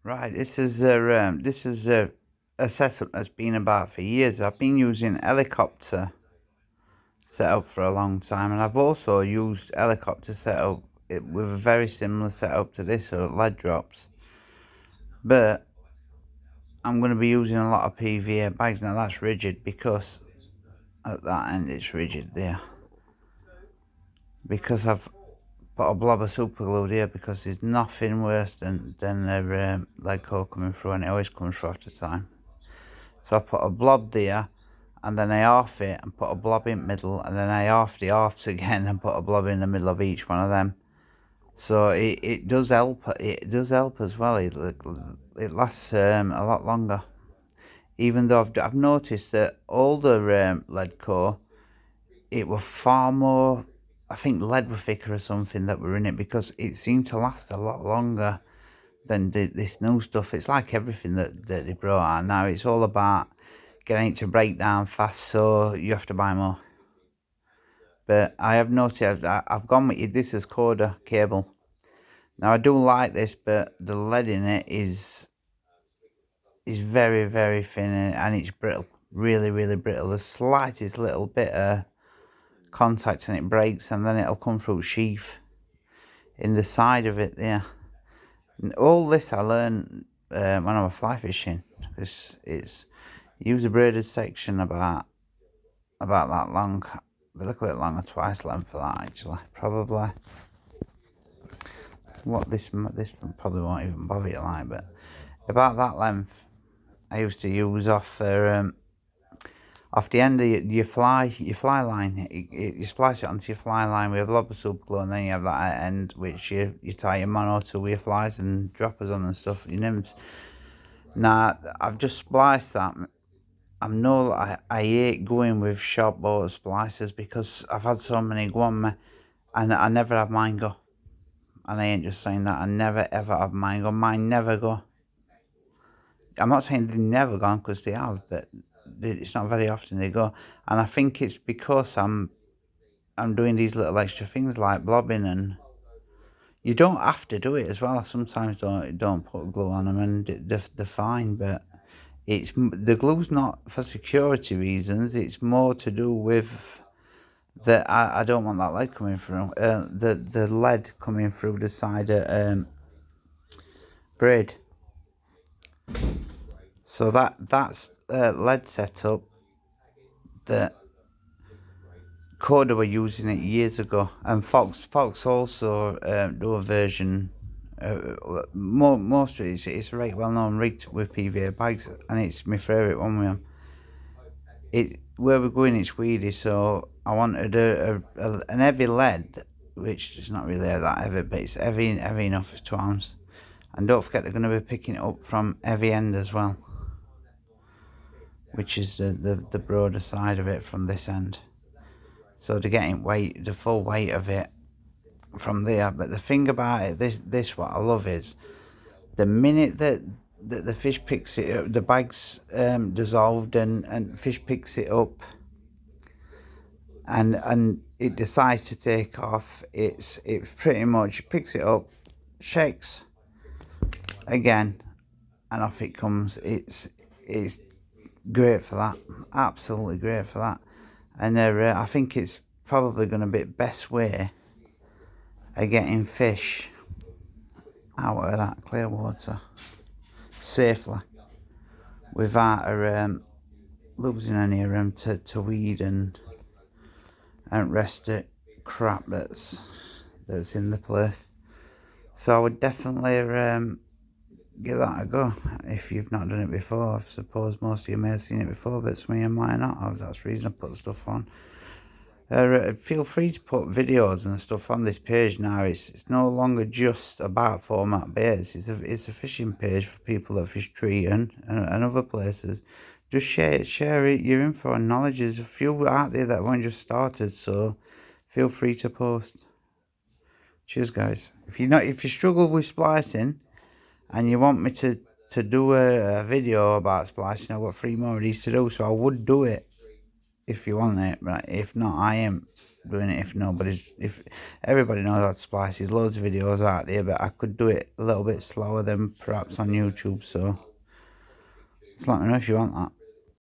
Right, this is a setup that's been about for years. I've been using helicopter setup for a long time, and I've also used helicopter setup with a very similar setup to this, so lead drops. But I'm going to be using a lot of PVA bags now. That's rigid because at that end it's rigid there. Because I've put a blob of super glue here, because there's nothing worse than the lead core coming through, and it always comes through after time. So I put a blob there, and then I half it and put a blob in the middle, and then I half the halves again and put a blob in the middle of each one of them. So it does help. It does help as well. It lasts a lot longer. Even though I've noticed that older lead core, it was far more. I think lead were thicker or something that were in it, because it seemed to last a lot longer than this new stuff. It's like everything that they brought out now. It's all about getting it to break down fast, so you have to buy more. But I have noticed I've gone with this as Coda cable. Now I do like this, but the lead in it is very, very thin, and it's brittle, really, really brittle. The slightest little bit of contact and it breaks, and then it'll come through sheath in the side of it there. And all this I learned when I was fly fishing, because it's use a braided section about that long, a little bit longer, twice length for that actually, probably. What this one probably won't even bother you like, but about that length I used to use off the end of your fly line. You splice it onto your fly line with a blob of super glue, and then you have that end which you tie your mono to with your flies and droppers on and stuff, your nymphs. Now I've just spliced that. I hate going with short boat splicers, because I've had so many go on me, and I never have mine go. And I ain't just saying that, I never ever have mine go. Mine never go. I'm not saying they've never gone, because they have, but it's not very often they go. And I think it's because I'm doing these little extra things like blobbing, and you don't have to do it as well. I sometimes don't put glue on them, and they're fine, but the glue's not for security reasons. It's more to do with that I don't want that lead coming through. The lead coming through the side of braid. So that's lead setup that Coda were using it years ago, and Fox also do a version. Most of it's a right well known rig with PVA bags, and it's my favourite one with them. Where we're going, it's weedy, so I wanted an heavy lead, which is not really that heavy, but it's heavy enough as 2 ounce. And don't forget, they're going to be picking it up from heavy end as well, which is the broader side of it from this end. So they're getting the full weight of it from there. But the thing about it, this what I love is, the minute that the fish picks it up, the bag's dissolved, and fish picks it up, and it decides to take off, it pretty much picks it up, shakes again, and off it comes. It's great for that, absolutely great for that. And I think it's probably going to be the best way of getting fish out of that clear water safely, without losing any of them to weed and rest it crap that's in the place. So I would definitely give that a go if you've not done it before. I suppose most of you may have seen it before, but some of you might not have. That's the reason I put stuff on. Feel free to put videos and stuff on this page now. It's no longer just about format baits. It's a fishing page for people that fish Treaton and other places. Just share your info and knowledge. There's a few out there that have only just started, so feel free to post. Cheers, guys. If you struggle with splicing and you want me to do a video about splicing, I've got 3 more of these to do, so I would do it if you want it, but if not, I am. doing it if everybody knows how to splice. There's loads of videos out there, but I could do it a little bit slower than perhaps on YouTube, so just let me know if you want that.